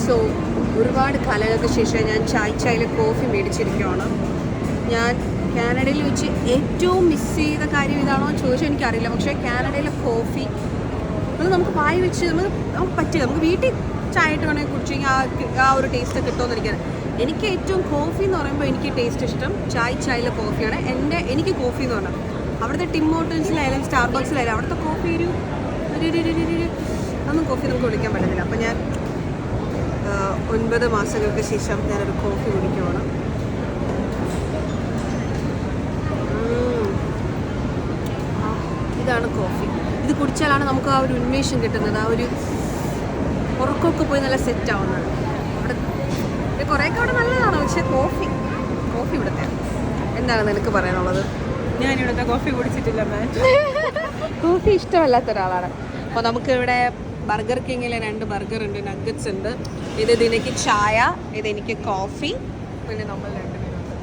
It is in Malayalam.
സോ ഒരുപാട് കാലങ്ങൾക്ക് ശേഷം ഞാൻ ചായയിൽ കോഫി മേടിച്ചിരിക്കുകയാണ്. ഞാൻ കാനഡയിൽ വെച്ച് ഏറ്റവും മിസ് ചെയ്ത കാര്യം ഇതാണോ എന്ന് ചോദിച്ചാൽ എനിക്കറിയില്ല. പക്ഷേ കാനഡയിലെ കോഫി അത് നമുക്ക് വായി വെച്ച് നമുക്ക് പറ്റുക. നമുക്ക് വീട്ടിൽ ചായ ഇട്ട് വേണമെങ്കിൽ കുടിച്ചെങ്കിൽ ആ ഒരു ടേസ്റ്റ് കിട്ടുമെന്ന് എനിക്ക് ഏറ്റവും കോഫി എന്ന് പറയുമ്പോൾ എനിക്ക് ടേസ്റ്റ് ഇഷ്ടം ചായയിലെ കോഫിയാണ്. എനിക്ക് കോഫി എന്ന് പറഞ്ഞാൽ അവിടുത്തെ ടിം ഹോട്ടൽസിലായാലും സ്റ്റാർബക്സിലായാലും അവിടുത്തെ കോഫി അതൊന്നും കോഫി നമുക്ക് കുടിക്കാൻ പറ്റത്തില്ല. അപ്പോൾ ഞാൻ 9 മാസങ്ങൾക്ക് ശേഷം ഞാനൊരു കോഫി കുടിക്കുവാണ്. ഇതാണ് കോഫി. ഇത് കുടിച്ചാലാണ് നമുക്ക് ആ ഒരു ഉന്മേഷം കിട്ടുന്നത്, ആ ഒരു ഉറക്കമൊക്കെ പോയി നല്ല സെറ്റ് ആവുന്നത്. അവിടെ കുറേയൊക്കെ അവിടെ നല്ലതാണ്, പക്ഷേ കോഫി ഇവിടുത്തെ. എന്താണ് നിനക്ക് പറയാനുള്ളത്? ഞാൻ ഇവിടുത്തെ കോഫി കുടിച്ചിട്ടില്ല. കോഫി ഇഷ്ടമല്ലാത്ത ഒരാളാണ്. അപ്പോൾ നമുക്ക് ഇവിടെ ബർഗർ കിങ്ങിൽ 2 ബർഗർ ഉണ്ട്, നഗറ്റ്സ് ഉണ്ട്. ഇതെനിക്ക് ചായ, ഇതെനിക്ക് കോഫി, പിന്നെ നമ്മൾ 2 പേരുണ്ട്.